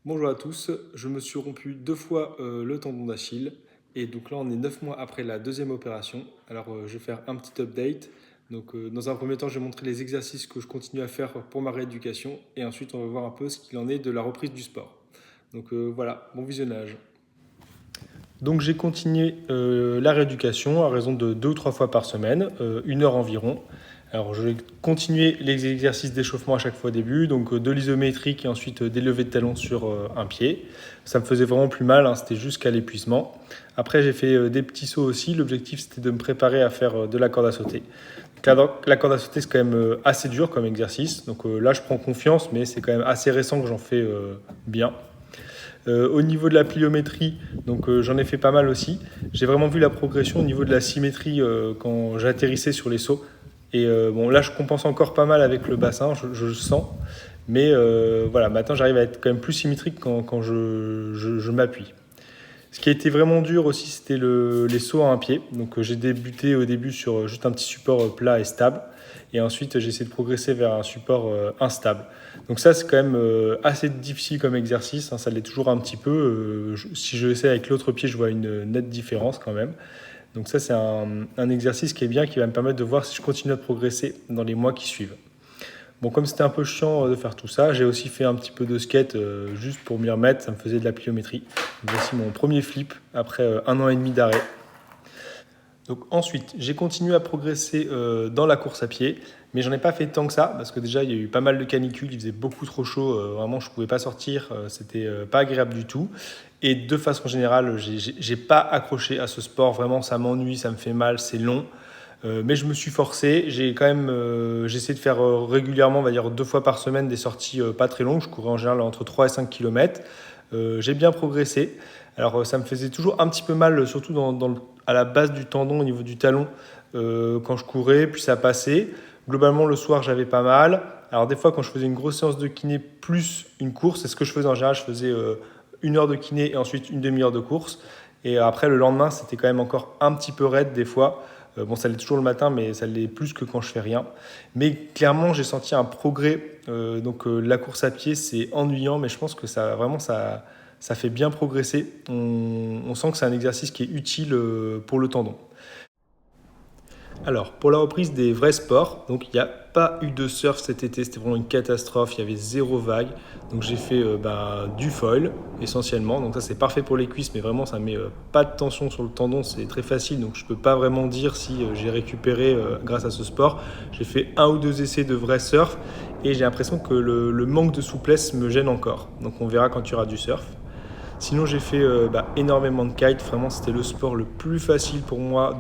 Bonjour à tous, je me suis rompu deux fois le tendon d'Achille et donc là on est 9 mois après la deuxième opération. Alors je vais faire un petit update. Donc dans un premier temps je vais montrer les exercices que je continue à faire pour ma rééducation et ensuite on va voir un peu ce qu'il en est de la reprise du sport. Donc voilà, bon visionnage. Donc j'ai continué la rééducation à raison de deux ou trois fois par semaine, 1 heure environ. Alors je vais continuer les exercices d'échauffement à chaque fois au début, donc de l'isométrique et ensuite des levées de talons sur un pied. Ça me faisait vraiment plus mal, hein, c'était jusqu'à l'épuisement. Après j'ai fait des petits sauts aussi, l'objectif c'était de me préparer à faire de la corde à sauter. La corde à sauter c'est quand même assez dur comme exercice, donc là je prends confiance, mais c'est quand même assez récent que j'en fais bien. Au niveau de la pliométrie, donc j'en ai fait pas mal aussi. J'ai vraiment vu la progression au niveau de la symétrie quand j'atterrissais sur les sauts. Et bon, là, je compense encore pas mal avec le bassin, je le sens. Mais voilà, maintenant, j'arrive à être quand même plus symétrique quand je m'appuie. Ce qui a été vraiment dur aussi, c'était les sauts à un pied. Donc j'ai débuté au début sur juste un petit support plat et stable. Et ensuite, j'ai essayé de progresser vers un support instable. Donc ça, c'est quand même assez difficile comme exercice, hein, ça l'est toujours un petit peu. Si je l'essaie avec l'autre pied, je vois une nette différence quand même. Donc ça, c'est un exercice qui est bien, qui va me permettre de voir si je continue à progresser dans les mois qui suivent. Bon, comme c'était un peu chiant de faire tout ça, j'ai aussi fait un petit peu de skate juste pour m'y remettre. Ça me faisait de la pliométrie. Voici mon premier flip après 1 an et demi d'arrêt. Donc ensuite, j'ai continué à progresser dans la course à pied, mais j'en ai pas fait tant que ça parce que déjà il y a eu pas mal de canicules, il faisait beaucoup trop chaud, vraiment je pouvais pas sortir, c'était pas agréable du tout. Et de façon générale, j'ai pas accroché à ce sport, vraiment ça m'ennuie, ça me fait mal, c'est long. Mais je me suis forcé. J'ai quand même, j'essaie de faire régulièrement, on va dire 2 fois par semaine, des sorties pas très longues. Je courais en général entre 3 et 5 km. J'ai bien progressé. Alors ça me faisait toujours un petit peu mal, surtout à la base du tendon, au niveau du talon, quand je courais, puis ça passait. Globalement, le soir, j'avais pas mal. Alors des fois, quand je faisais une grosse séance de kiné plus une course, c'est ce que je faisais en général, je faisais 1 heure de kiné et ensuite une demi-heure de course. Et après, le lendemain, c'était quand même encore un petit peu raide des fois. Bon, ça l'est toujours le matin, mais ça l'est plus que quand je fais rien. Mais clairement, j'ai senti un progrès. La course à pied, c'est ennuyant, mais je pense que ça vraiment ça fait bien progresser. On sent que c'est un exercice qui est utile pour le tendon. Alors, pour la reprise des vrais sports, donc il n'y a pas eu de surf cet été, c'était vraiment une catastrophe, il y avait zéro vague. Donc j'ai fait du foil essentiellement, donc ça c'est parfait pour les cuisses, mais vraiment ça met pas de tension sur le tendon, c'est très facile, donc je peux pas vraiment dire si j'ai récupéré grâce à ce sport. J'ai fait un ou deux essais de vrai surf et j'ai l'impression que le manque de souplesse me gêne encore. Donc on verra quand il y aura du surf. Sinon, j'ai fait énormément de kite. Vraiment, c'était le sport le plus facile pour moi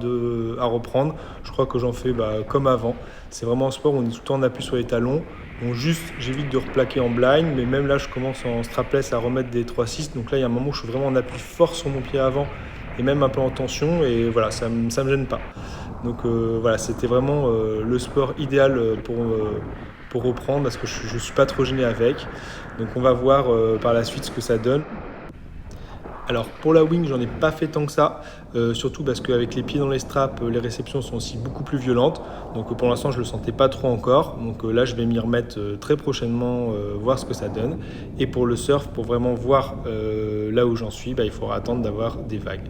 à reprendre. Je crois que j'en fais comme avant. C'est vraiment un sport où on est tout le temps en appui sur les talons. Bon, juste, j'évite de replaquer en blind, mais même là, je commence en strapless à remettre des 3-6. Donc là, il y a un moment où je suis vraiment en appui fort sur mon pied avant et même un peu en tension. Et voilà, ça me gêne pas. Donc voilà, c'était vraiment le sport idéal pour reprendre parce que je ne suis pas trop gêné avec. Donc on va voir par la suite ce que ça donne. Alors pour la wing, j'en ai pas fait tant que ça, surtout parce qu'avec les pieds dans les straps, les réceptions sont aussi beaucoup plus violentes. Donc pour l'instant, je le sentais pas trop encore. Donc là, je vais m'y remettre très prochainement, voir ce que ça donne. Et pour le surf, pour vraiment voir là où j'en suis, il faudra attendre d'avoir des vagues.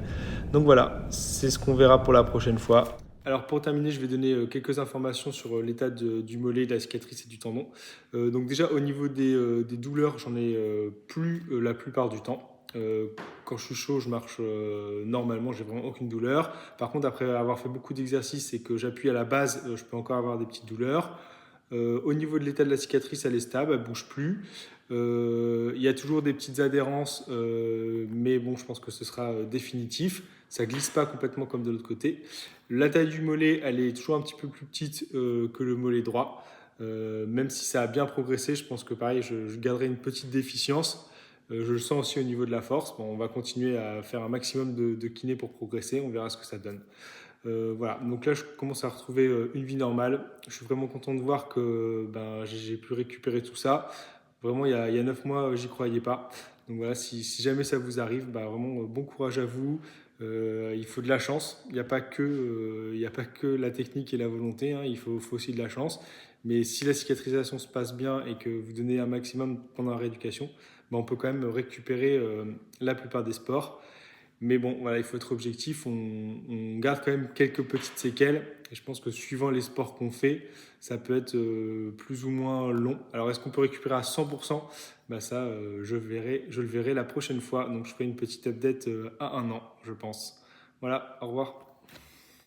Donc voilà, c'est ce qu'on verra pour la prochaine fois. Alors pour terminer, je vais donner quelques informations sur l'état du mollet, de la cicatrice et du tendon. Donc déjà au niveau des douleurs, j'en ai plus la plupart du temps. Quand je suis chaud, je marche normalement, j'ai vraiment aucune douleur. Par contre, après avoir fait beaucoup d'exercices et que j'appuie à la base, je peux encore avoir des petites douleurs. Au niveau de l'état de la cicatrice, elle est stable, elle bouge plus. Il y a toujours des petites adhérences, mais bon, je pense que ce sera définitif. Ça glisse pas complètement comme de l'autre côté. La taille du mollet, elle est toujours un petit peu plus petite que le mollet droit. Même si ça a bien progressé, je pense que pareil, je garderai une petite déficience. Je le sens aussi au niveau de la force. Bon, on va continuer à faire un maximum de kiné pour progresser. On verra ce que ça donne. Voilà, donc là je commence à retrouver une vie normale. Je suis vraiment content de voir que j'ai pu récupérer tout ça. Vraiment, il y a 9 mois, j'y croyais pas. Donc voilà, si jamais ça vous arrive, vraiment bon courage à vous. Il faut de la chance. Il n'y a pas que la technique et la volonté, hein. Il faut aussi de la chance. Mais si la cicatrisation se passe bien et que vous donnez un maximum pendant la rééducation, ben, on peut quand même récupérer la plupart des sports. Mais bon, voilà, il faut être objectif. On garde quand même quelques petites séquelles. Et je pense que suivant les sports qu'on fait, ça peut être plus ou moins long. Alors, est-ce qu'on peut récupérer à 100%? Bah ça, je le verrai la prochaine fois. Donc, je ferai une petite update à 1 an, je pense. Voilà, au revoir.